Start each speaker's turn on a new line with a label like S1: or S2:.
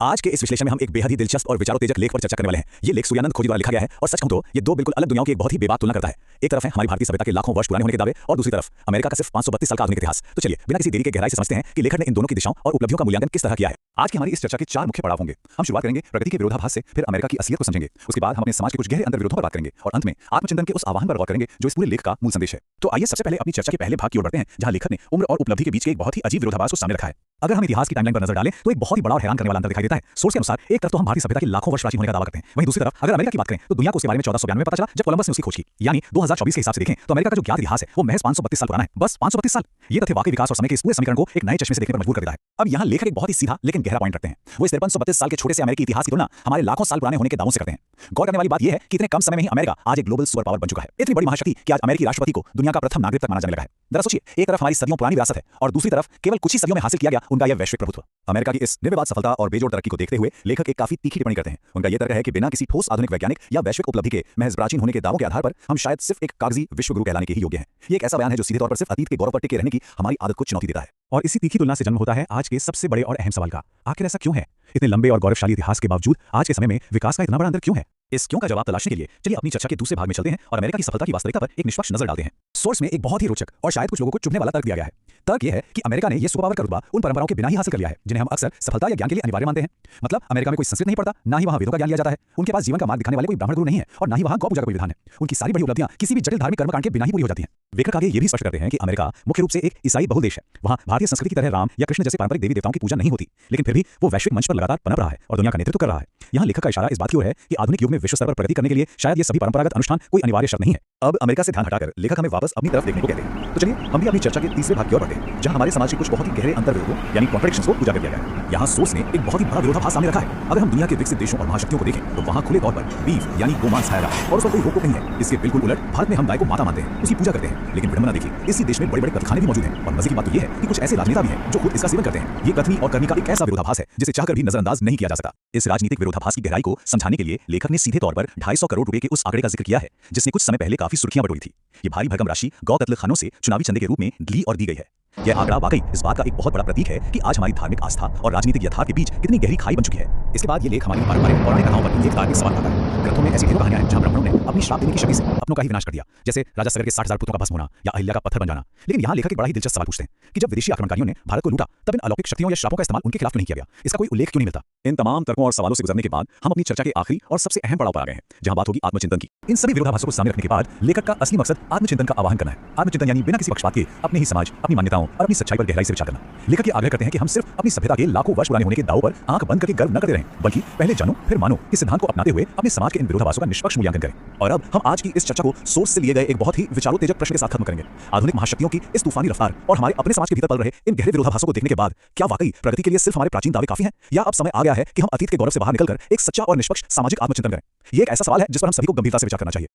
S1: आज के इस विश्लेषण में हम एक बेहद ही दिलचस्प और विचारोत्तेजक लेख पर चर्चा करने वाले हैं। ये लेख सूर्यानंद खोजी द्वारा लिखा गया है और सच कहूं तो ये दो बिल्कुल अलग दुनियाओं की एक बहुत ही बेबाक तुलना करता है। एक तरफ है हमारी भारतीय सभ्यता के लाखों वर्ष पुराने होने के दावे और दूसरी तरफ अमेरिका का सिर्फ 532 साल का आधुनिक इतिहास। तो चलिए बिना किसी देरी के गहराई से समझते हैं कि लेखक ने इन दोनों की दिशाओं और उपलब्धियों का मूल्यांकन किस तरह किया है। आज की हमारी इस चर्चा के 4 मुख्य पड़ाव होंगे। हम शुरुआत करेंगे प्रगति के विरोधाभास से, फिर अमेरिका की असलियत को समझेंगे, उसके बाद हम अपने समाज के कुछ गहरे अंतर्विरोधों पर बात करेंगे और अंत में आत्मचिंतन के उस आह्वान पर गौर करेंगे जो इस पूरे लेख का मूल संदेश है। तो आइए सबसे पहले अपनी चर्चा के पहले भाग की ओर बढ़ते हैं, जहां लेखक ने उम्र और उपलब्धि के बीच के एक बहुत ही अजीब विरोधाभास को सामने रखा है। अगर हम इतिहास की टाइमलाइन पर नजर डालें तो एक बहुत ही बड़ा और हैरान करने वाला अंतर दिखाई देता है। सोर्स के अनुसार एक तरफ तो हम भारतीय सभ्यता के लाखों वर्ष प्राचीन होने का दावा करते हैं, वहीं दूसरी तरफ अगर अमेरिका की बात करें तो दुनिया को उसके बारे में 1492 में पता चला जब कोलंबस ने उसकी खोज की। यानी 2024 के हिसाब से देखें तो अमेरिका का जो ज्ञात इतिहास है वो महज 532 साल पुराना है। बस 532 साल। ये तथ्य वाकई विकास और समय के इस पूरे समीकरण को एक नए चश्मे से देखने पर मजबूर कर देता है। अब यहाँ लेखक एक बहुत ही सीधा लेकिन गहरा पॉइंट रखते हैं। वो इस 5332 साल के छोटे से अमेरिकी इतिहास की तुलना हमारे लाखों साल पुराने होने के दावों से करते हैं। गौर करने वाली बात यह है कि इतने कम समय में ही अमेरिका आज एक ग्लोबल सुपर पावर बन चुका है। इतनी बड़ी महाशक्ति कि आज अमेरिकी राष्ट्रपति को दुनिया का प्रथम नागरिक तक माना जाने लगा है। जरा सोचिए, एक तरफ हमारी सदियों पुरानी विरासत है और दूसरी तरफ केवल कुछ ही सदियों में हासिल किया गया उनका यह वैश्विक प्रभुत्व। अमेरिका की इस निर्विवाद सफलता और बेजोड़ तरक्की को देखते हुए लेखक एक काफी तीखी टिप्पणी करते हैं। उनका यह तर्क है कि बिना किसी ठोस आधुनिक वैज्ञानिक या वैश्विक उपलब्धि के महज प्राचीन होने के दावों के आधार पर हम शायद सिर्फ एक कागजी विश्वगुरु कहलाने के ही योग्य हैं। ये एक ऐसा बयान है जो सीधे तौर पर सिर्फ अतीत के गौरव पर टिके रहने की हमारी आदत को चुनौती देता है। और इसी तीखी तुलना से जन्म होता है आज के सबसे बड़े और अहम सवाल का, आखिर ऐसा क्यों है? इतने लंबे और गौरवशाली इतिहास के बावजूद आज के समय में विकास का इतना बड़ा अंतर क्यों है? इस क्यों का जवाब तलाशने के लिए चलिए अपनी चर्चा के दूसरे भाग में चलते हैं और अमेरिका की सफलता की वास्तविकता पर एक निष्पक्ष नजर डालते हैं। सोर्स में एक बहुत ही रोचक और शायद कुछ लोगों को चुभने वाला तर्क दिया गया है। तर्क यह है कि अमेरिका ने यह सुपर पावर का रुतबा उन परंपराओं के बिना ही हासिल कर लिया है जिन्हें हम अक्सर सफलता या ज्ञान के लिए अनिवार्य मानते हैं। मतलब अमेरिका में कोई संस्कृत नहीं पढ़ता, ना ही वहां वेदों का ज्ञान लिया जाता है, उनके पास जीवन का मार्ग दिखाने वाले कोई ब्राह्मण गुरु नहीं है और ना ही वहां गौ पूजा का कोई विधान है। उनकी सारी बड़ी उपलब्धियां किसी भी जटिल धार्मिक कर्मकांड के बिना ही पूरी हो जाती हैं। लेखक आगे ये भी स्पष्ट करते हैं कि अमेरिका मुख्य रूप से एक ईसाई बहुल देश है। वहां भारतीय संस्कृति की तरह राम या कृष्ण जैसे पारंपरिक देवी देवताओं की पूजा नहीं होती, लेकिन फिर भी वो वैश्विक मंच पर लगातार पनप रहा है और दुनिया का नेतृत्व कर रहा है। यहाँ लेखक का इशारा इस बात की ओर है कि आधुनिक युग में विश्व स्तर पर प्रगति करने के लिए शायद ये सभी परंपरागत अनुष्ठान कोई अनिवार्य शर्त नहीं है। अब अमेरिका से ध्यान हटाकर लेखक हमें वापस अपनी तरफ देखने को कहते हैं। तो चलिए हम भी अपनी चर्चा के तीसरे भाग की ओर बढ़ते हैं, जहां हमारे समाज के कुछ बहुत ही गहरे अंतर्विरोधों यानी कॉन्ट्रडिक्शंस को उजागर किया गया है। यहाँ सोर्स ने एक बहुत ही बड़ा विरोधाभास सामने रखा है। अगर हम दुनिया के विकसित देशों और महाशक्तियों को देखें तो वहाँ खुले तौर पर बीफ यानी गोमांस खाया रहा है और उस पर कोई रोक नहीं है। इसके बिल्कुल उलट भारत में हम गाय को माता मानते हैं, उसकी पूजा करते हैं। लेकिन विडंबना देखिए, इसी देश में बड़े बड़े कत्लखाने भी मौजूद हैं और मजे की बात तो ये है कि कुछ ऐसे राजनेता भी हैं जो खुद इसका सेवन करते हैं। ये कथनी और करनी का एक ऐसा विरोधाभास है जिसे चाहकर भी नजरअंदाज नहीं किया जा सकता। इस राजनीतिक विरोधाभास की गहराई को समझाने के लिए लेखक ने सीधे तौर पर 250 करोड़ रुपए के उस आंकड़े का जिक्र किया है जिसने कुछ समय पहले काफी सुर्खियां बटोरी थी। ये भारी भरकम राशि गौ कत्लखानों से चुनावी चंदे के रूप में ली और दी गई है। यह आंकड़ा वाकई इस बात का एक बहुत बड़ा प्रतीक है कि आज हमारी धार्मिक आस्था और राजनीतिक यथार्थ के बीच कितनी गहरी खाई बन चुकी है। इसके बाद ये लेख हमारी पारंपरिक पौराणिक कथाओं पर एक तार्किक सवाल उठाता है। ग्रंथों में ऐसी ढेरों कहानियां हैं जहां ब्राह्मणों ने अपनी श्राप देने की शक्ति से अपनों का ही विनाश कर दिया, जैसे राजा सगर के 60,000 पुत्रों का भस्म होना या अहिल्या का पत्थर बन जाना। लेकिन यहाँ लेखक एक बड़ा ही दिलचस्प सवाल पूछते हैं कि जब विदेशी आक्रमणकारियों ने भारत को लूटा तब इन अलौकिक शक्तियों या श्रापों का इस्तेमाल उनके खिलाफ क्यों नहीं किया गया? इसका कोई उल्लेख क्यों नहीं मिलता? इन तमाम तर्कों और सवालों से गुजरने के बाद हम अपनी चर्चा के आखिरी और सबसे अहम पड़ाव पर आ गए हैं, जहां बात होगी आत्मचिंतन की। इन सभी विरोधाभासों को सामने रखने के बाद लेखक का असली मकसद आत्मचिंतन का आह्वान करना है। आत्मचिंतन यानी बिना किसी पक्षपात के अपने ही समाज, अपनी मान्यताओं और अपनी सच्चाई पर गहराई से विचार करना। लेखक ये आग्रह करते हैं कि हम सिर्फ अपनी सभ्यता के लाखों वर्ष पुराने होने के दावों पर आंख बंद करके गर्व न करते रहें, बल्कि पहले जानो फिर मानो इस सिद्धांत को अपनाते हुए अपने समाज के इन विरोधाभासों का निष्पक्ष मूल्यांकन करें। और अब हम आज की इस चर्चा को सोर्स से लिए गए एक बहुत ही विचारोत्तेजक प्रश्न के साथ खत्म करेंगे। आधुनिक महाशक्तियों की इस तूफानी रफ्तार और हमारे अपने समाज के भीतर पल रहे इन गहरे विरोधाभासों को देखने के बाद क्या वाकई प्रगति के लिए सिर्फ हमारे प्राचीन दावे काफी हैं, या अब समय आ गया है कि हम अतीत के गौरव से बाहर निकलकर एक सच्चा और निष्पक्ष सामाजिक आत्मचिंतन करें? ये एक ऐसा सवाल है जिस पर हम सभी को गंभीरता से विचार करना चाहिए।